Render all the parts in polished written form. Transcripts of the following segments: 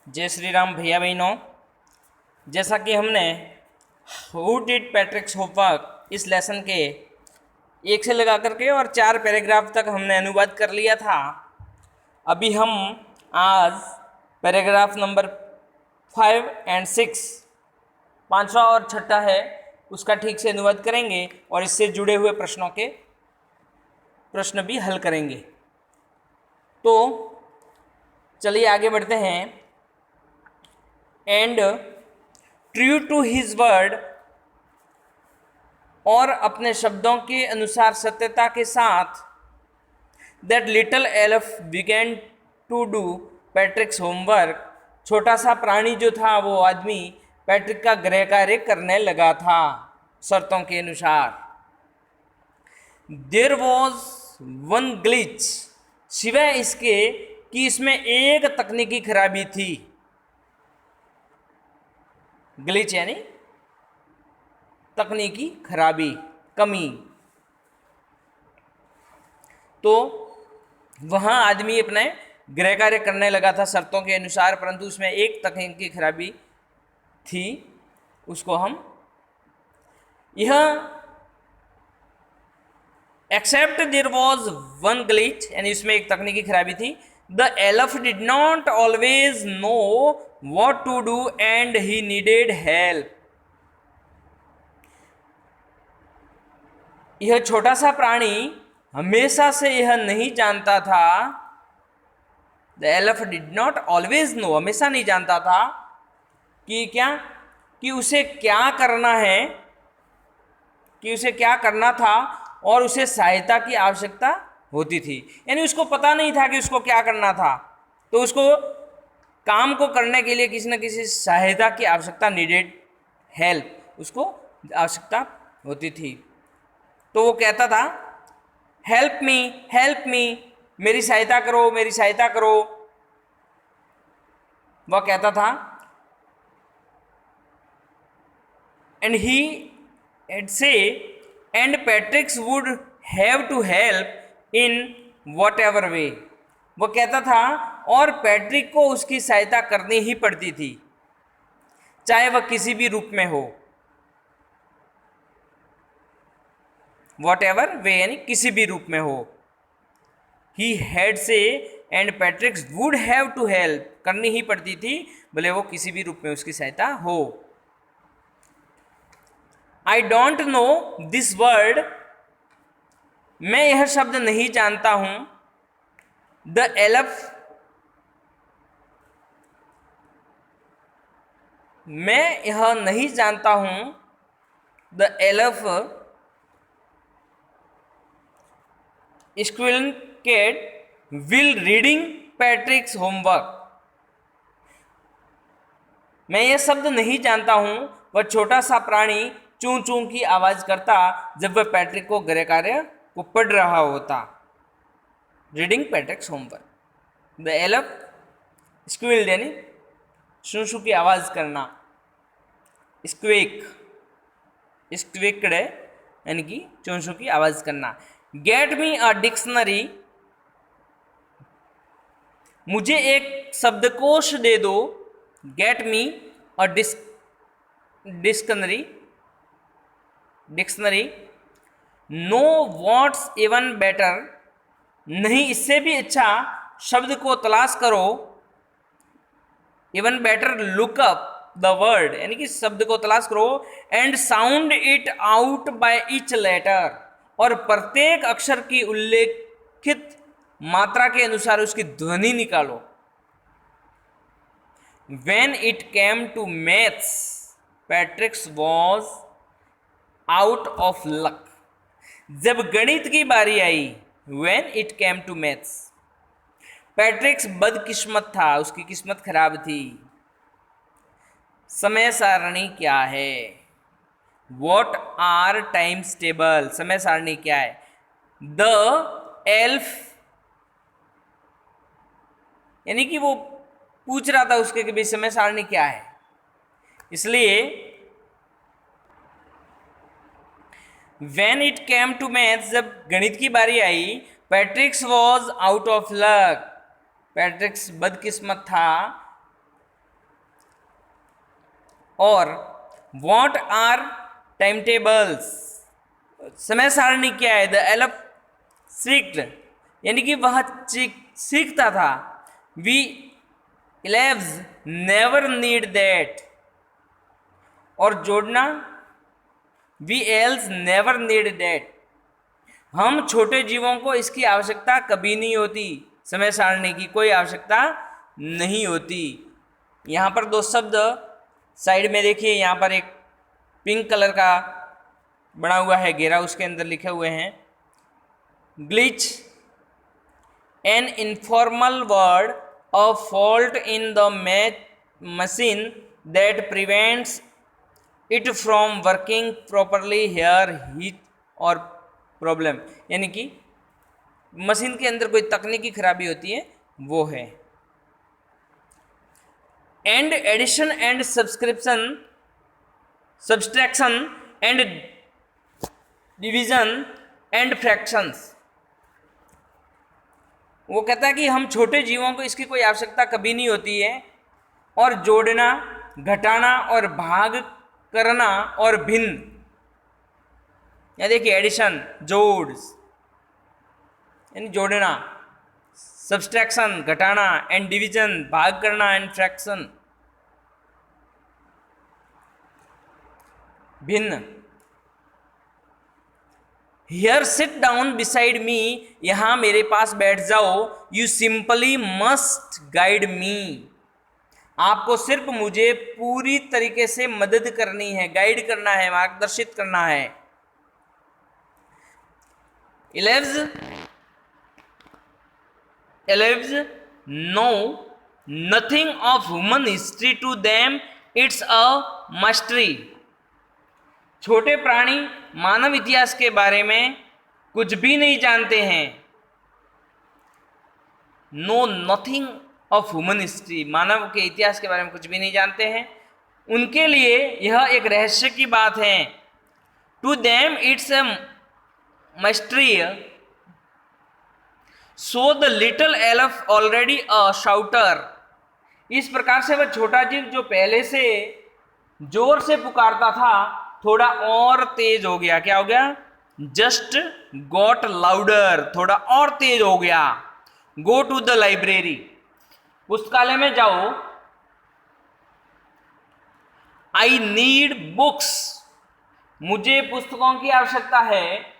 जय श्री राम भैया बहनों। जैसा कि हमने हु डिड पैट्रिक्स होमवर्क इस लेसन के 1 से लगा करके और 4 पैराग्राफ तक हमने अनुवाद कर लिया था। अभी हम आज पैराग्राफ नंबर 5 और 6, 5वां और 6ठा है, उसका ठीक से अनुवाद करेंगे और इससे जुड़े हुए प्रश्नों के प्रश्न भी हल करेंगे। तो चलिए आगे बढ़ते हैं। And true to his word, और अपने शब्दों के अनुसार सत्यता के साथ, that little elf began to do Patrick's homework, छोटा सा प्राणी जो था वो आदमी पैट्रिक का गृह कार्य करने लगा था शर्तों के अनुसार। देयर वॉज वन ग्लिच, सिवाय इसके कि इसमें एक तकनीकी खराबी थी। ग्लिच यानी तकनीकी खराबी, कमी। तो वहां आदमी अपने गृह कार्य करने लगा था शर्तों के अनुसार, परंतु उसमें एक तकनीकी खराबी थी। उसको हम यह except there was one glitch, यानी इसमें एक तकनीकी खराबी थी। The elf did not always know what to do and he needed help. यह छोटा सा प्राणी हमेशा से यह नहीं जानता था। The elf did not always know, हमेशा नहीं जानता था कि क्या, कि उसे क्या करना है, कि उसे क्या करना था और उसे सहायता की आवश्यकता होती थी। यानी उसको पता नहीं था कि उसको क्या करना था, तो उसको काम को करने के लिए किसी न किसी सहायता की आवश्यकता, नीडेड हेल्प, उसको आवश्यकता होती थी। तो वो कहता था हेल्प मी, मेरी सहायता करो, मेरी सहायता करो। वह कहता था and he'd say and Patrick's would have to help in whatever way. वो कहता था और पैट्रिक को उसकी सहायता करनी ही पड़ती थी, चाहे वह किसी भी रूप में हो। वॉट एवर वे यानी किसी भी रूप में हो। He had say and Patrick's would have to help, करनी ही पड़ती थी, भले वो किसी भी रूप में उसकी सहायता हो। I don't know this word, मैं यह शब्द नहीं जानता हूं। द एल्फ, मैं यह नहीं जानता हूं। The elf Squilket will reading Patrick's homework, मैं यह शब्द नहीं जानता हूं। वह छोटा सा प्राणी चूं चूं की आवाज करता जब वह पैट्रिक को गृह कार्य को पढ़ रहा होता। Reading Patrick's homework. The elf Squild यानी शू शू की आवाज करना। स्क्वेक, स्क्वेक्ड यानी कि चूं की आवाज करना। गेट मी अ डिक्शनरी, मुझे एक शब्दकोश दे दो। Get me a dictionary, dictionary. No what's even better, नहीं इससे भी अच्छा, शब्द को तलाश करो। Even better look up the word, यानी कि शब्द को तलाश करो। And sound it out by each letter, और प्रत्येक अक्षर की उल्लेखित मात्रा के अनुसार उसकी ध्वनि निकालो। When it came to maths, Patrick was out of luck. जब गणित की बारी आई, When it came to maths, पैट्रिक्स बदकिस्मत था, उसकी किस्मत खराब थी। समय सारणी क्या है? What are times table, समय सारणी क्या है? The elf, यानी कि वो पूछ रहा था उसके कि भाई समय सारणी क्या है। इसलिए When it came to maths, जब गणित की बारी आई, Patrick's was out of luck, Patrick's बदकिस्मत था। और व्हाट आर टाइम टेबल्स, समय सारणी क्या है। द एल्फ सीक्ड, यानी कि वह सीखता था। We elves never need that, और जोड़ना we elves never need that, हम छोटे जीवों को इसकी आवश्यकता कभी नहीं होती, समय सारणी की कोई आवश्यकता नहीं होती। यहाँ पर दो शब्द साइड में देखिए, यहाँ पर एक पिंक कलर का बना हुआ है घेरा, उसके अंदर लिखे हुए हैं glitch, an informal word a fault in the machine that prevents it from working properly here it और प्रॉब्लम, यानी कि मशीन के अंदर कोई तकनीकी खराबी होती है वो है। And addition and subtraction and division and fractions, वो कहता है कि हम छोटे जीवों को इसकी कोई आवश्यकता कभी नहीं होती है, और जोड़ना, घटाना और भाग करना और भिन्न, या देखिए एडिशन जोड़ यानी जोड़ना, सब्सट्रैक्शन घटाना, एंड डिवीजन भाग करना, एंड फ्रैक्शन भिन्न। Here sit down beside me, यहां मेरे पास बैठ जाओ। You simply must guide me, आपको सिर्फ मुझे पूरी तरीके से मदद करनी है, गाइड करना है, मार्गदर्शित करना है। Elves know nothing of human history, to them it's a mystery, छोटे प्राणी मानव इतिहास के बारे में कुछ भी नहीं जानते हैं। Know nothing of human history, मानव के इतिहास के बारे में कुछ भी नहीं जानते हैं, उनके लिए यह एक रहस्य की बात है। To them it's a mystery, so the little elf already a shouter, इस प्रकार से वह छोटा जीव जो पहले से जोर से पुकारता था थोड़ा और तेज हो गया। क्या हो गया? जस्ट गॉट लाउडर, थोड़ा और तेज हो गया। गो टू द लाइब्रेरी, पुस्तकालय में जाओ। आई नीड बुक्स, मुझे पुस्तकों की आवश्यकता है।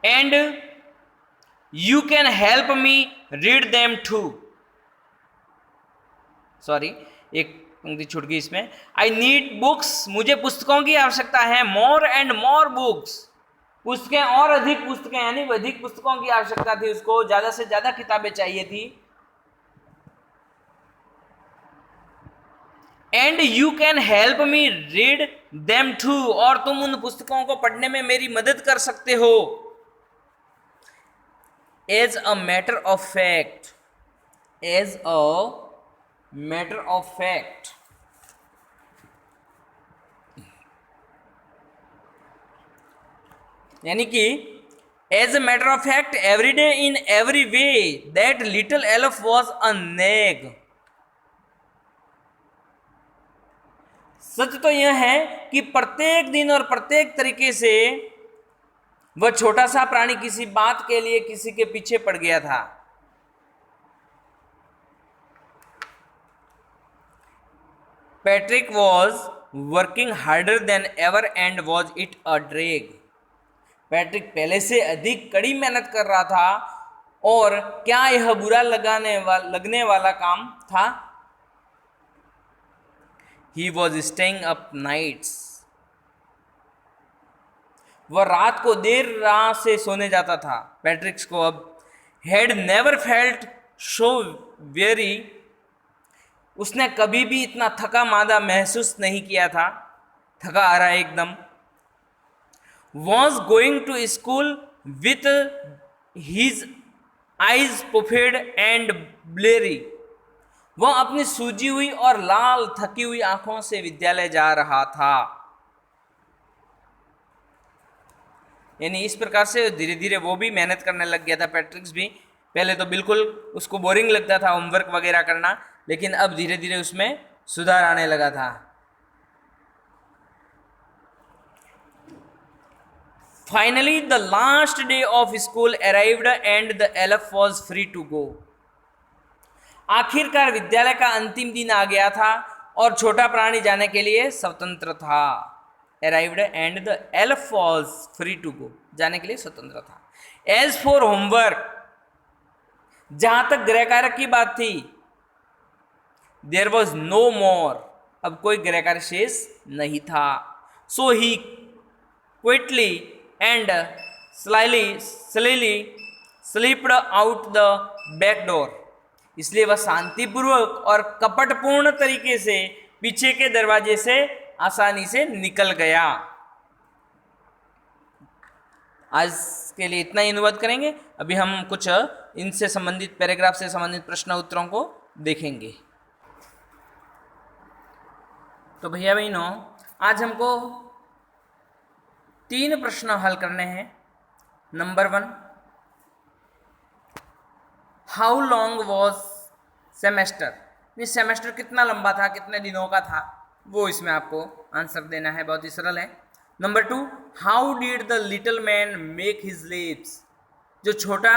And you can help me read them too, sorry एक पंक्ति छूट गई इसमें। आई नीड बुक्स, मुझे पुस्तकों की आवश्यकता है। मोर एंड मोर बुक्स, पुस्तकें और अधिक पुस्तकें, यानी अधिक पुस्तकों की आवश्यकता थी उसको, ज्यादा से ज्यादा किताबें चाहिए थी। And you can help me read them too, और तुम उन पुस्तकों को पढ़ने में मेरी मदद कर सकते हो। As a matter of fact, as a matter of fact, यानी कि as a matter of fact every day in every way that little elf was a nag. सच तो यह है कि प्रत्येक दिन और प्रत्येक तरीके से वह छोटा सा प्राणी किसी बात के लिए किसी के पीछे पड़ गया था। Patrick was working harder than ever and was it a drag. Patrick पहले से अधिक कड़ी मेहनत कर रहा था, और क्या यह बुरा लगने वाला काम था? He was staying up nights, वह रात को देर रात से सोने जाता था। पैट्रिक्स को अब had never felt so weary, उसने कभी भी इतना थका मादा महसूस नहीं किया था, थका आ रहा है एकदम। Was going to school with his eyes puffed and bleary, वह अपनी सूजी हुई और लाल थकी हुई आंखों से विद्यालय जा रहा था। यानी इस प्रकार से धीरे धीरे वो भी मेहनत करने लग गया था। पैट्रिक्स भी पहले तो बिल्कुल उसको बोरिंग लगता था होमवर्क वगैरह करना, लेकिन अब धीरे धीरे उसमें सुधार आने लगा था। Finally the last day of school arrived and the elf was free to go. आखिरकार विद्यालय का अंतिम दिन आ गया था और छोटा प्राणी जाने के लिए स्वतंत्र था। Arrived and the elf was free to go, जाने के लिए स्वतंत्र था। एज फॉर होमवर्क, जहां तक गृह कार्य की बात थी, देयर वॉज नो मोर, अब कोई गृह कार्य शेष नहीं था। So he quickly and slyly slipped out the back door, इसलिए वह शांतिपूर्वक और कपटपूर्ण तरीके से पीछे के दरवाजे से आसानी से निकल गया। आज के लिए इतना ही अनुवाद करेंगे। अभी हम कुछ इनसे संबंधित पैराग्राफ से संबंधित प्रश्न उत्तरों को देखेंगे। तो भैया बहनों, आज हमको 3 प्रश्न हल करने हैं। Number 1, how long was semester, semester कितना लंबा था, कितने दिनों का था, वो इसमें आपको आंसर देना है। बहुत ही सरल है। Number 2, how did the little man make his lips, जो छोटा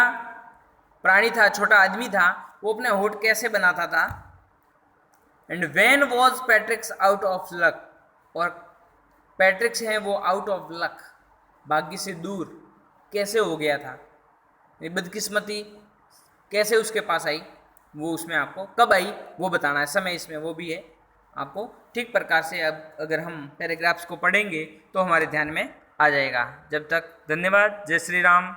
प्राणी था, छोटा आदमी था, वो अपने होठ कैसे बनाता था। And when was पैट्रिक्स out of luck, और पैट्रिक्स है वो आउट ऑफ लक, भाग्य से दूर कैसे हो गया था, बदकिस्मती कैसे उसके पास आई, वो उसमें आपको कब आई वो बताना है। समय इसमें वो भी है आपको ठीक प्रकार से। अब अगर हम पैराग्राफ्स को पढ़ेंगे तो हमारे ध्यान में आ जाएगा। जब तक धन्यवाद। जय श्री राम।